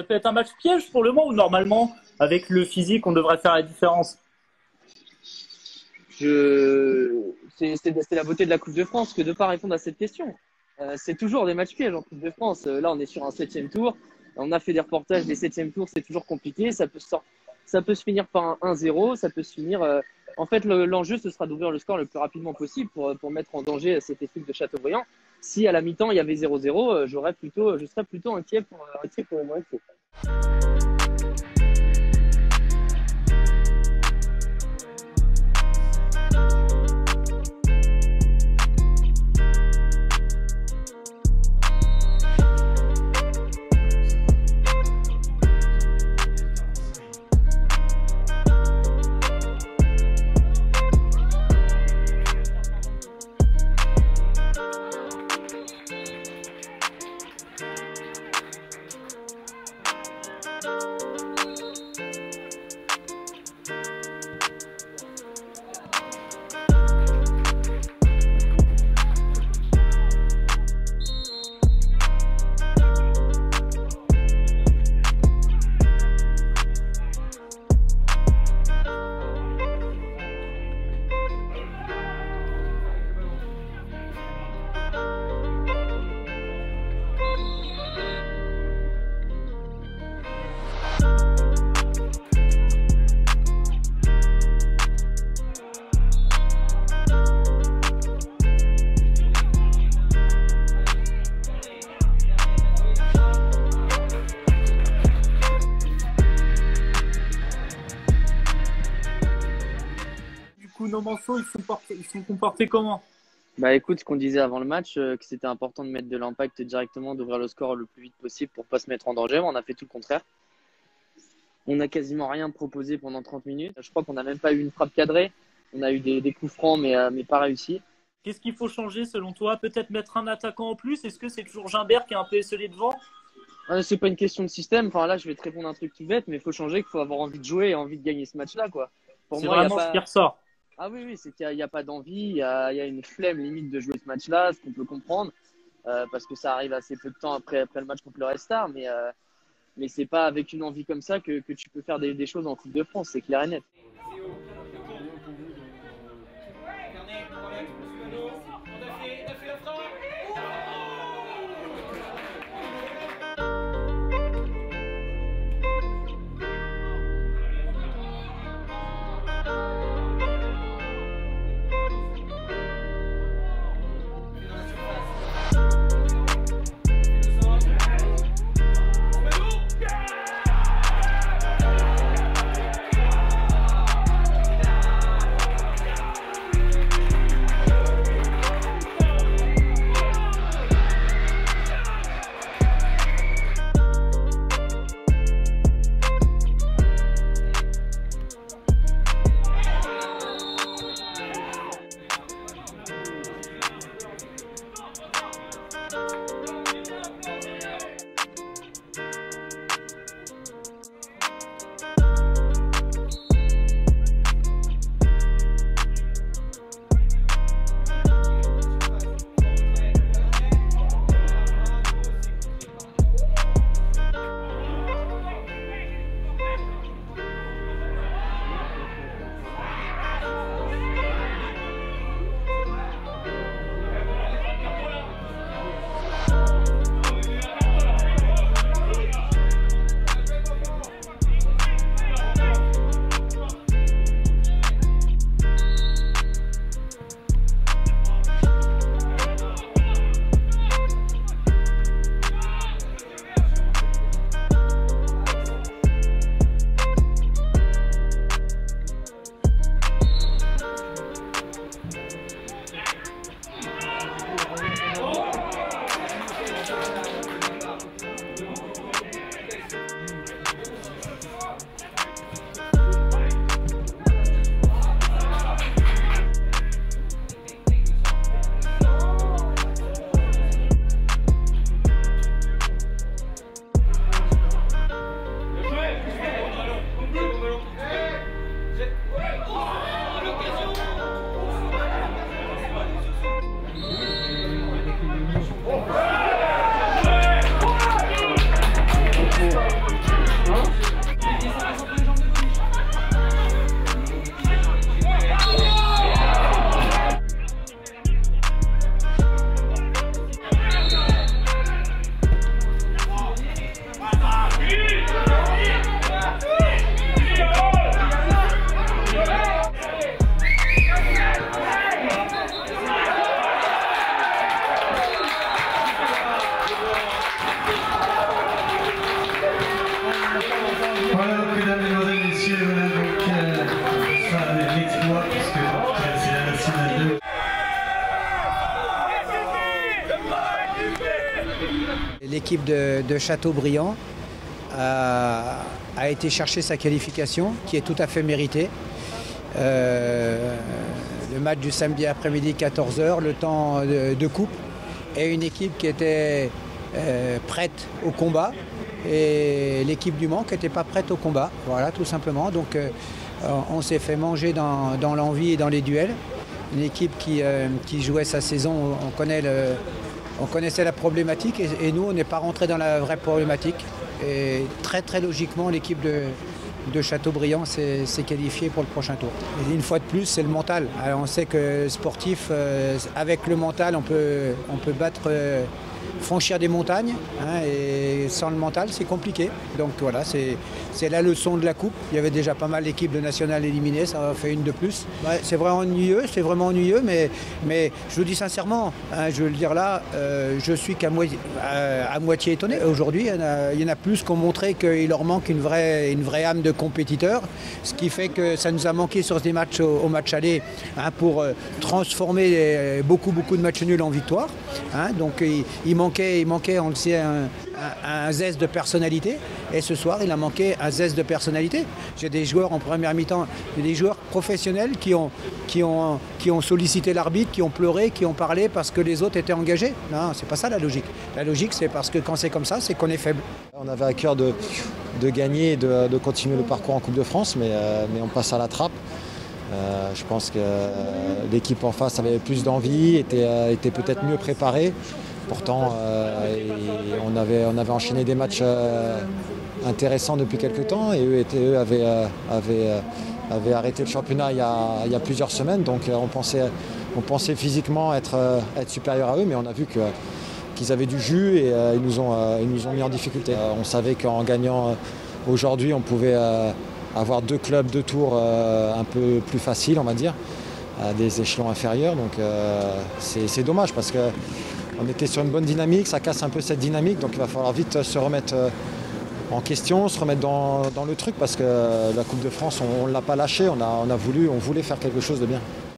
Ça peut être un match piège pour Le Mans ou normalement, avec le physique, on devrait faire la différence? C'est la beauté de la Coupe de France que de ne pas répondre à cette question. C'est toujours des matchs pièges en Coupe de France. Là, on est sur un 7e tour. On a fait des reportages des 7e tours, c'est toujours compliqué. Ça peut se finir par un 1-0. Ça peut se finir. En fait, l'enjeu, ce sera d'ouvrir le score le plus rapidement possible pour mettre en danger cette équipe de Châteaubriand. Si à la mi-temps, il y avait 0-0, je serais plutôt inquiet pour le Monaco. Nos Manceaux, ils sont comportés comment? Bah écoute, ce qu'on disait avant le match, que c'était important de mettre de l'impact directement, d'ouvrir le score le plus vite possible pour pas se mettre en danger. On a fait tout le contraire. On n'a quasiment rien proposé pendant 30 minutes. Je crois qu'on n'a même pas eu une frappe cadrée. On a eu des coups francs, mais pas réussis. Qu'est-ce qu'il faut changer selon toi? Peut-être mettre un attaquant en plus? Est-ce que c'est toujours Gimbert qui est un peu esselé devant? C'est pas une question de système. Enfin là, je vais te répondre un truc tout bête, mais il faut changer, qu'il faut avoir envie de jouer et envie de gagner ce match-là, quoi. C'est vraiment ce qui ressort. Ah oui, c'est qu'il n'y a pas d'envie, il y a une flemme limite de jouer ce match-là, ce qu'on peut comprendre, parce que ça arrive assez peu de temps après le match contre le Red Star, mais c'est pas avec une envie comme ça que tu peux faire des choses en Coupe de France, c'est clair et net. l'équipe de Châteaubriand a été chercher sa qualification, qui est tout à fait méritée. Le match du samedi après-midi 14h, le temps de coupe, et une équipe qui était prête au combat, et l'équipe du Mans qui n'était pas prête au combat, voilà, tout simplement. Donc on s'est fait manger dans l'envie et dans les duels. Une équipe qui jouait sa saison, on connaissait la problématique, et nous on n'est pas rentré dans la vraie problématique. Et très très logiquement, l'équipe de Châteaubriand s'est qualifiée pour le prochain tour. Et une fois de plus, c'est le mental. Alors, on sait que sportif, avec le mental, on peut battre, franchir des montagnes, hein, et sans le mental, c'est compliqué. Donc voilà, c'est la leçon de la coupe. Il y avait déjà pas mal d'équipes de nationales éliminées, ça en fait une de plus. Ouais, c'est vraiment ennuyeux, mais je vous dis sincèrement, hein, je veux le dire là, je suis qu'à moitié étonné. Aujourd'hui, il y en a plus qui ont montré qu'il leur manque une vraie âme de compétiteur, ce qui fait que ça nous a manqué sur des matchs au match aller, hein, pour transformer beaucoup de matchs nuls en victoire. Hein, donc il manquait, on le sait, un zeste de personnalité, et ce soir il a manqué un zeste de personnalité. J'ai des joueurs en première mi-temps, des joueurs professionnels qui ont sollicité l'arbitre, qui ont pleuré, qui ont parlé parce que les autres étaient engagés. Non, c'est pas ça la logique. La logique, c'est parce que quand c'est comme ça, c'est qu'on est faible. On avait à cœur de gagner et de continuer le parcours en Coupe de France, mais on passe à la trappe. Je pense que l'équipe en face avait plus d'envie, était peut-être mieux préparée. Pourtant, on avait enchaîné des matchs intéressants depuis quelques temps, et eux avaient arrêté le championnat il y a plusieurs semaines. Donc on pensait physiquement être supérieur à eux, mais on a vu qu'ils avaient du jus, et ils nous ont mis en difficulté. On savait qu'en gagnant aujourd'hui, on pouvait avoir 2 clubs, 2 tours un peu plus faciles, on va dire, à des échelons inférieurs. Donc c'est dommage, parce qu'on était sur une bonne dynamique, ça casse un peu cette dynamique, donc il va falloir vite se remettre en question, se remettre dans le truc, parce que la Coupe de France, on ne l'a pas lâché, on voulait faire quelque chose de bien.